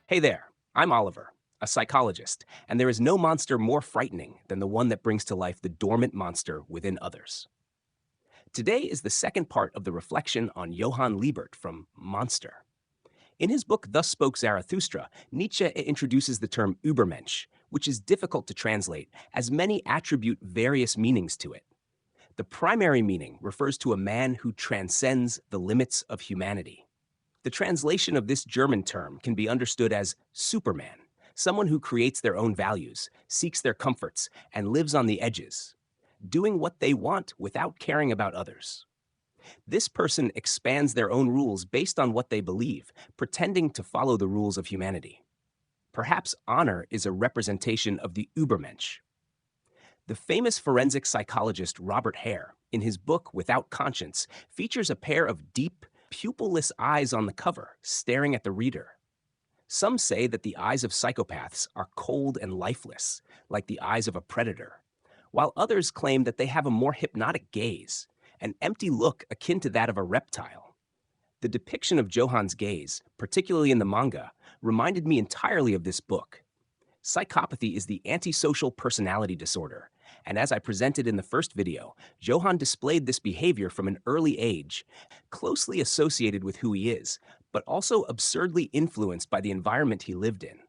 Hey there, I'm Oliver, a psychologist, and there is no monster more frightening than the one that brings to life the dormant monster within others. Today is the second part of the reflection on Johann Liebert from Monster. In his book Thus Spoke Zarathustra, Nietzsche introduces the term Übermensch, which is difficult to translate, as many attribute various meanings to it. The primary meaning refers to a man who transcends the limits of humanity. The translation of this German term can be understood as Superman, someone who creates their own values, seeks their comforts, and lives on the edges, doing what they want without caring about others. This person expands their own rules based on what they believe, pretending to follow the rules of humanity. Perhaps honor is a representation of the Übermensch. The famous forensic psychologist Robert Hare, in his book Without Conscience, features a pair of deep, pupilless eyes on the cover, staring at the reader. Some say that the eyes of psychopaths are cold and lifeless, like the eyes of a predator, while others claim that they have a more hypnotic gaze, an empty look akin to that of a reptile. The depiction of Johann's gaze, particularly in the manga, reminded me entirely of this book. Psychopathy is the antisocial personality disorder, and as I presented in the first video, Johann displayed this behavior from an early age, closely associated with who he is, but also absurdly influenced by the environment he lived in,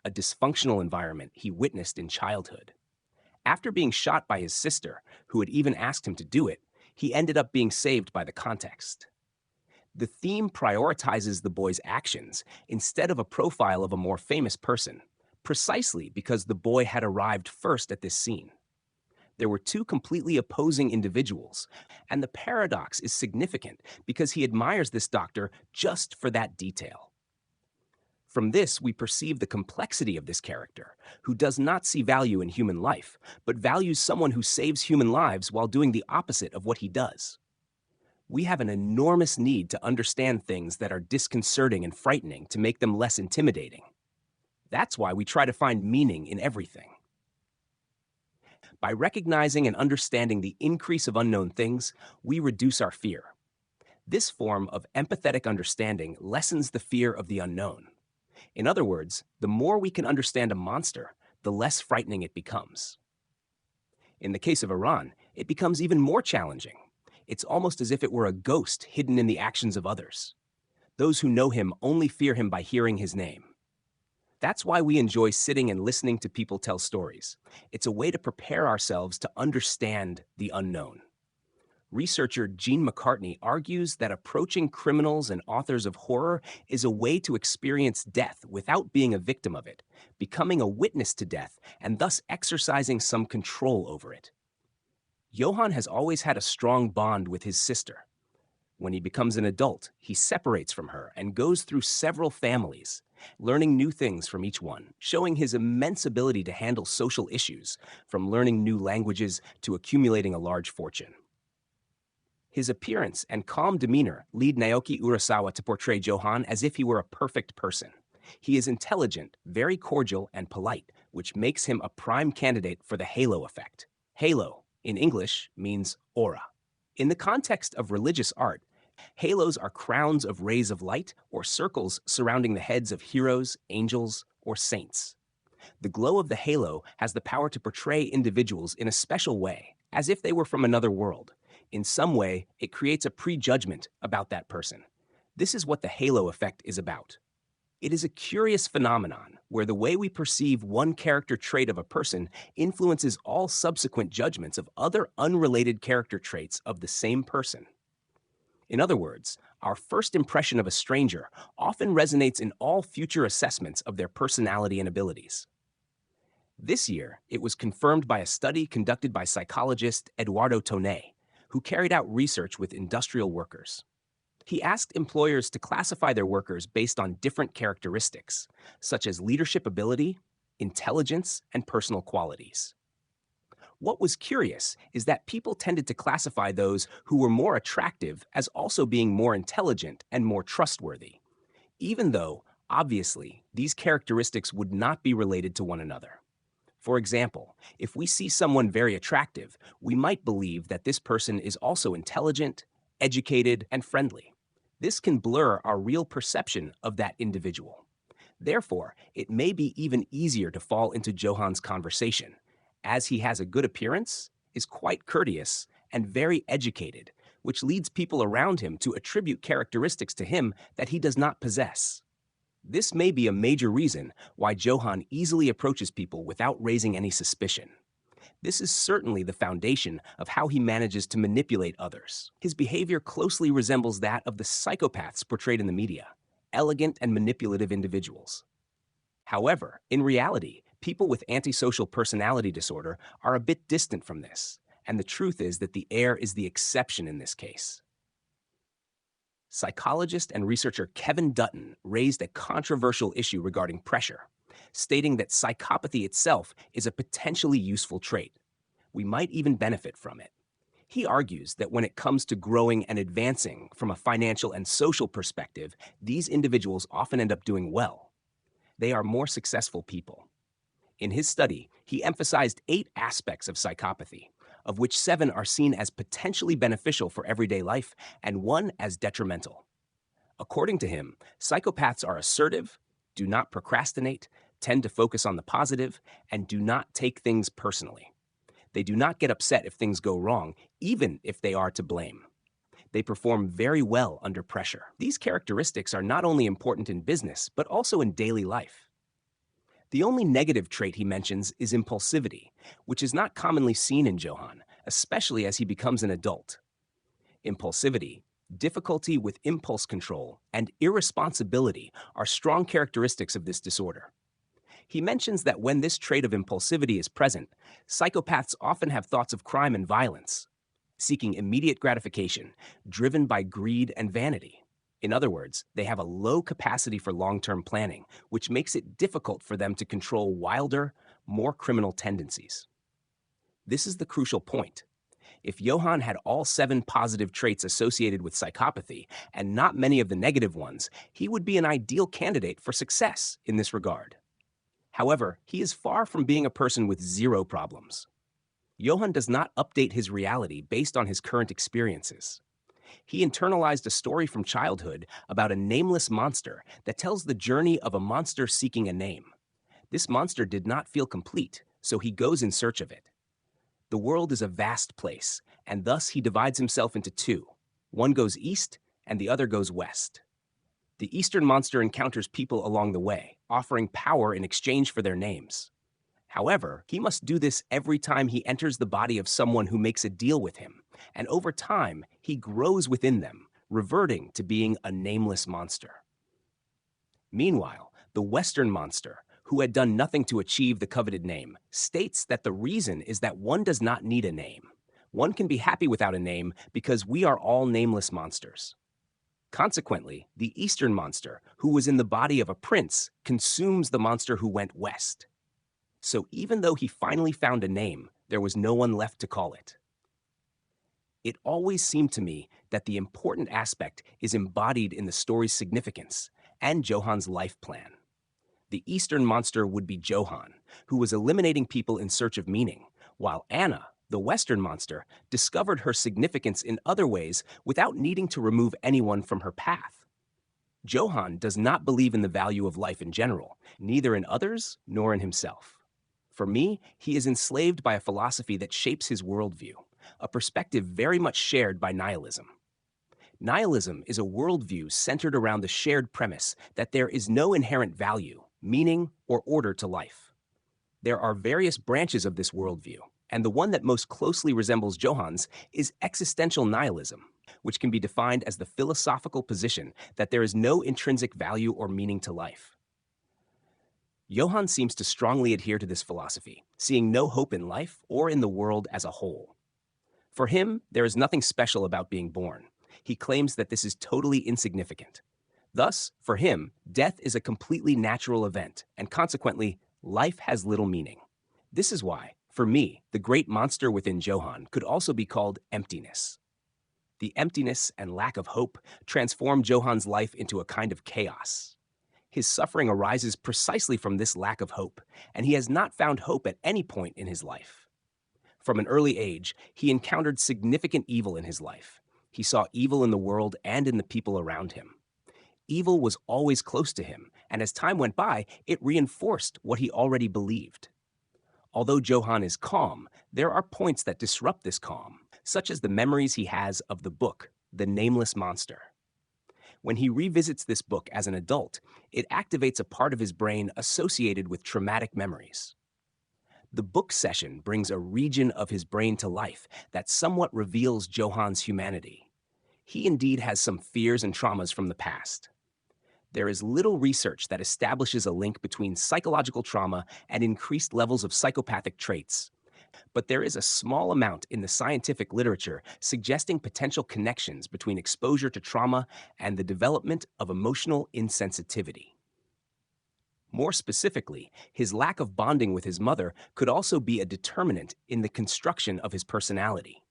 a dysfunctional environment he witnessed in childhood. After being shot by his sister, who had even asked him to do it, he ended up being saved by the context. The theme prioritizes the boy's actions instead of a profile of a more famous person, precisely because the boy had arrived first at this scene. There were two completely opposing individuals, and the paradox is significant because he admires this doctor just for that detail. From this, we perceive the complexity of this character, who does not see value in human life, but values someone who saves human lives while doing the opposite of what he does. We have an enormous need to understand things that are disconcerting and frightening to make them less intimidating. That's why we try to find meaning in everything. By recognizing and understanding the increase of unknown things, we reduce our fear. This form of empathetic understanding lessens the fear of the unknown. In other words, the more we can understand a monster, the less frightening it becomes. In the case of Iran, it becomes even more challenging. It's almost as if it were a ghost hidden in the actions of others. Those who know him only fear him by hearing his name. That's why we enjoy sitting and listening to people tell stories. It's a way to prepare ourselves to understand the unknown. Researcher Gene McCartney argues that approaching criminals and authors of horror is a way to experience death without being a victim of it, becoming a witness to death, and thus exercising some control over it. Johann has always had a strong bond with his sister. When he becomes an adult, he separates from her and goes through several families, learning new things from each one, showing his immense ability to handle social issues, from learning new languages to accumulating a large fortune. His appearance and calm demeanor lead Naoki Urasawa to portray Johann as if he were a perfect person. He is intelligent, very cordial, and polite, which makes him a prime candidate for the halo effect. Halo, in English, means aura. In the context of religious art, halos are crowns of rays of light or circles surrounding the heads of heroes, angels, or saints. The glow of the halo has the power to portray individuals in a special way, as if they were from another world. In some way, it creates a prejudgment about that person. This is what the halo effect is about. It is a curious phenomenon where the way we perceive one character trait of a person influences all subsequent judgments of other unrelated character traits of the same person. In other words, our first impression of a stranger often resonates in all future assessments of their personality and abilities. This year, it was confirmed by a study conducted by psychologist Eduardo Toney, who carried out research with industrial workers. He asked employers to classify their workers based on different characteristics, such as leadership ability, intelligence, and personal qualities. What was curious is that people tended to classify those who were more attractive as also being more intelligent and more trustworthy, even though, obviously, these characteristics would not be related to one another. For example, if we see someone very attractive, we might believe that this person is also intelligent, educated, and friendly. This can blur our real perception of that individual. Therefore, it may be even easier to fall into Johan's conversation, as he has a good appearance, is quite courteous, and very educated, which leads people around him to attribute characteristics to him that he does not possess. This may be a major reason why Johan easily approaches people without raising any suspicion. This is certainly the foundation of how he manages to manipulate others. His behavior closely resembles that of the psychopaths portrayed in the media, elegant and manipulative individuals. However, in reality, people with antisocial personality disorder are a bit distant from this, and the truth is that the heir is the exception in this case. Psychologist and researcher Kevin Dutton raised a controversial issue regarding pressure, stating that psychopathy itself is a potentially useful trait. We might even benefit from it. He argues that when it comes to growing and advancing from a financial and social perspective, these individuals often end up doing well. They are more successful people. In his study, he emphasized 8 aspects of psychopathy, of which 7 are seen as potentially beneficial for everyday life and 1 as detrimental. According to him, psychopaths are assertive, do not procrastinate, tend to focus on the positive, and do not take things personally. They do not get upset if things go wrong, even if they are to blame. They perform very well under pressure. These characteristics are not only important in business, but also in daily life. The only negative trait he mentions is impulsivity, which is not commonly seen in Johan, especially as he becomes an adult. Impulsivity, difficulty with impulse control, and irresponsibility are strong characteristics of this disorder. He mentions that when this trait of impulsivity is present, psychopaths often have thoughts of crime and violence, seeking immediate gratification, driven by greed and vanity. In other words, they have a low capacity for long-term planning, which makes it difficult for them to control wilder, more criminal tendencies. This is the crucial point. If Johan had all 7 positive traits associated with psychopathy and not many of the negative ones, he would be an ideal candidate for success in this regard. However, he is far from being a person with 0 problems. Johan does not update his reality based on his current experiences. He internalized a story from childhood about a nameless monster that tells the journey of a monster seeking a name. This monster did not feel complete, so he goes in search of it. The world is a vast place, and thus he divides himself into 2. One goes east, and the other goes west. The eastern monster encounters people along the way, offering power in exchange for their names. However, he must do this every time he enters the body of someone who makes a deal with him, and over time, he grows within them, reverting to being a nameless monster. Meanwhile, the Western monster, who had done nothing to achieve the coveted name, states that the reason is that one does not need a name. One can be happy without a name because we are all nameless monsters. Consequently, the Eastern monster, who was in the body of a prince, consumes the monster who went west. So even though he finally found a name, there was no one left to call it. It always seemed to me that the important aspect is embodied in the story's significance and Johan's life plan. The Eastern monster would be Johan, who was eliminating people in search of meaning, while Anna, the Western monster, discovered her significance in other ways without needing to remove anyone from her path. Johan does not believe in the value of life in general, neither in others nor in himself. For me, he is enslaved by a philosophy that shapes his worldview, a perspective very much shared by nihilism. Nihilism is a worldview centered around the shared premise that there is no inherent value, meaning, or order to life. There are various branches of this worldview, and the one that most closely resembles Johan's is existential nihilism, which can be defined as the philosophical position that there is no intrinsic value or meaning to life. Johan seems to strongly adhere to this philosophy, seeing no hope in life or in the world as a whole. For him, there is nothing special about being born. He claims that this is totally insignificant. Thus, for him, death is a completely natural event, and consequently, life has little meaning. This is why, for me, the great monster within Johan could also be called emptiness. The emptiness and lack of hope transform Johan's life into a kind of chaos. His suffering arises precisely from this lack of hope, and he has not found hope at any point in his life. From an early age, he encountered significant evil in his life. He saw evil in the world and in the people around him. Evil was always close to him, and as time went by, it reinforced what he already believed. Although Johan is calm, there are points that disrupt this calm, such as the memories he has of the book, The Nameless Monster. When he revisits this book as an adult, it activates a part of his brain associated with traumatic memories. The book session brings a region of his brain to life that somewhat reveals Johan's humanity. He indeed has some fears and traumas from the past. There is little research that establishes a link between psychological trauma and increased levels of psychopathic traits. But there is a small amount in the scientific literature suggesting potential connections between exposure to trauma and the development of emotional insensitivity. More specifically, his lack of bonding with his mother could also be a determinant in the construction of his personality.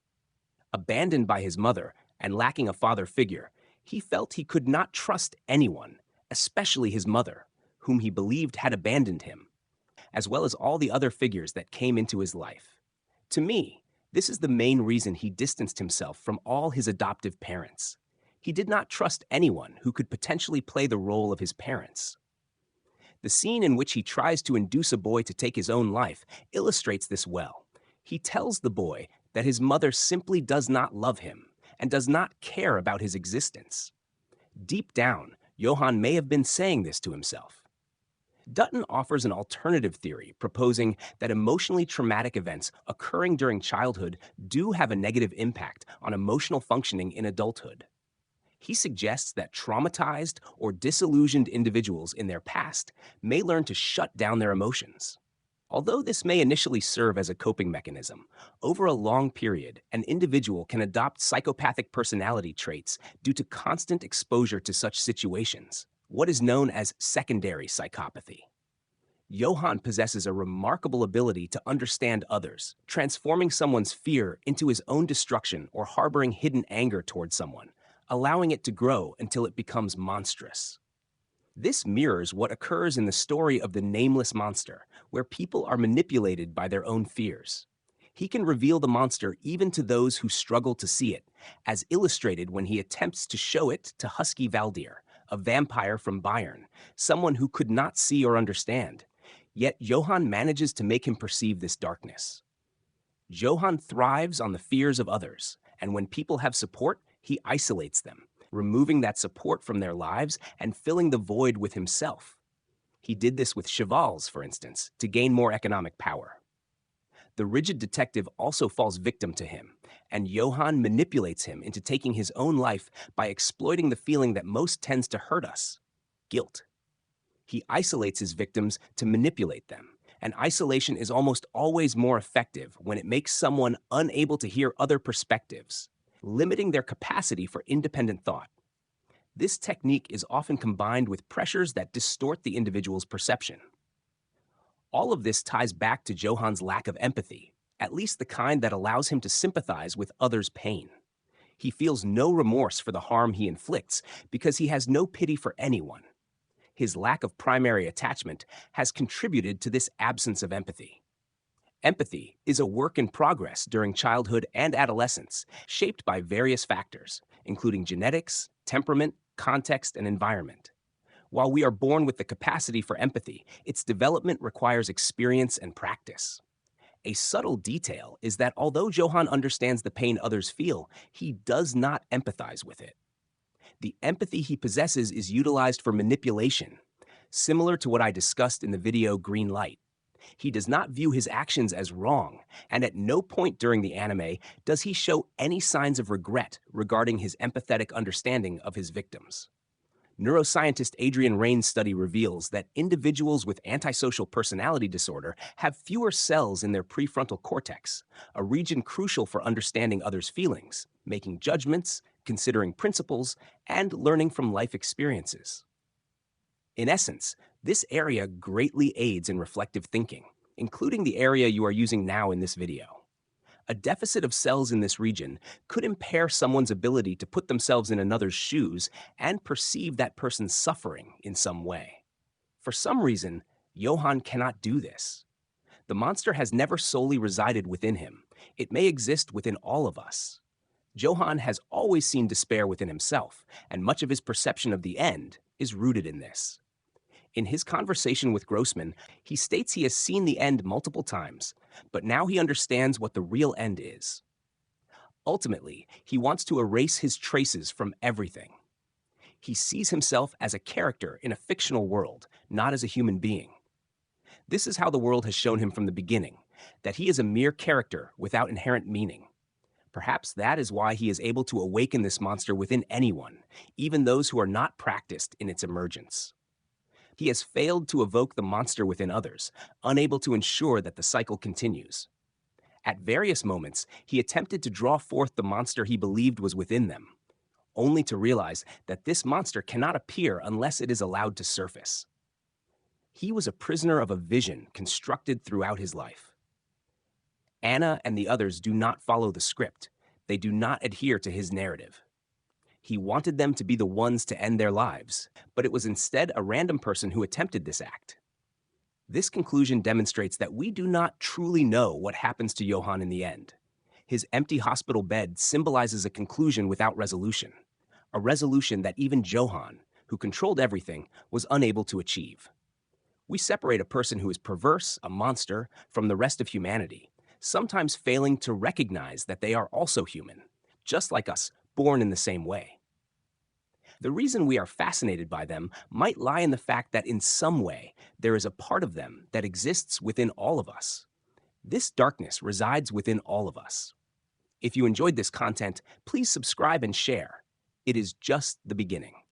Abandoned by his mother and lacking a father figure, he felt he could not trust anyone, especially his mother, whom he believed had abandoned him, as well as all the other figures that came into his life. To me, this is the main reason he distanced himself from all his adoptive parents. He did not trust anyone who could potentially play the role of his parents. The scene in which he tries to induce a boy to take his own life illustrates this well. He tells the boy that his mother simply does not love him and does not care about his existence. Deep down, Johan may have been saying this to himself. Dutton offers an alternative theory proposing that emotionally traumatic events occurring during childhood do have a negative impact on emotional functioning in adulthood. He suggests that traumatized or disillusioned individuals in their past may learn to shut down their emotions. Although this may initially serve as a coping mechanism, over a long period, an individual can adopt psychopathic personality traits due to constant exposure to such situations, what is known as secondary psychopathy. Johan possesses a remarkable ability to understand others, transforming someone's fear into his own destruction or harboring hidden anger towards someone, allowing it to grow until it becomes monstrous. This mirrors what occurs in the story of the Nameless Monster, where people are manipulated by their own fears. He can reveal the monster even to those who struggle to see it, as illustrated when he attempts to show it to Husky Valdir, a vampire from Bayern, someone who could not see or understand. Yet Johan manages to make him perceive this darkness. Johan thrives on the fears of others, and when people have support, he isolates them, removing that support from their lives and filling the void with himself. He did this with Chevals, for instance, to gain more economic power. The rigid detective also falls victim to him, and Johan manipulates him into taking his own life by exploiting the feeling that most tends to hurt us: guilt. He isolates his victims to manipulate them, and isolation is almost always more effective when it makes someone unable to hear other perspectives, limiting their capacity for independent thought. This technique is often combined with pressures that distort the individual's perception. All of this ties back to Johan's lack of empathy, at least the kind that allows him to sympathize with others' pain. He feels no remorse for the harm he inflicts because he has no pity for anyone. His lack of primary attachment has contributed to this absence of empathy. Empathy is a work in progress during childhood and adolescence, shaped by various factors, including genetics, temperament, context, and environment. While we are born with the capacity for empathy, its development requires experience and practice. A subtle detail is that although Johan understands the pain others feel, he does not empathize with it. The empathy he possesses is utilized for manipulation, similar to what I discussed in the video Green Light. He does not view his actions as wrong, and at no point during the anime does he show any signs of regret regarding his empathetic understanding of his victims. Neuroscientist Adrian Rain's study reveals that individuals with antisocial personality disorder have fewer cells in their prefrontal cortex, a region crucial for understanding others' feelings, making judgments, considering principles, and learning from life experiences. In essence, this area greatly aids in reflective thinking, including the area you are using now in this video. A deficit of cells in this region could impair someone's ability to put themselves in another's shoes and perceive that person's suffering in some way. For some reason, Johan cannot do this. The monster has never solely resided within him. It may exist within all of us. Johan has always seen despair within himself, and much of his perception of the end, is rooted in this. In his conversation with Grossman, he states he has seen the end multiple times, but now he understands what the real end is. Ultimately, he wants to erase his traces from everything. He sees himself as a character in a fictional world, not as a human being. This is how the world has shown him from the beginning, that he is a mere character without inherent meaning. Perhaps that is why he is able to awaken this monster within anyone, even those who are not practiced in its emergence. He has failed to evoke the monster within others, unable to ensure that the cycle continues. At various moments, he attempted to draw forth the monster he believed was within them, only to realize that this monster cannot appear unless it is allowed to surface. He was a prisoner of a vision constructed throughout his life. Anna and the others do not follow the script. They do not adhere to his narrative. He wanted them to be the ones to end their lives, but it was instead a random person who attempted this act. This conclusion demonstrates that we do not truly know what happens to Johan in the end. His empty hospital bed symbolizes a conclusion without resolution, a resolution that even Johan, who controlled everything, was unable to achieve. We separate a person who is perverse, a monster, from the rest of humanity, sometimes failing to recognize that they are also human, just like us, born in the same way. The reason we are fascinated by them might lie in the fact that in some way there is a part of them that exists within all of us. This darkness resides within all of us. If you enjoyed this content, please subscribe and share. It is just the beginning.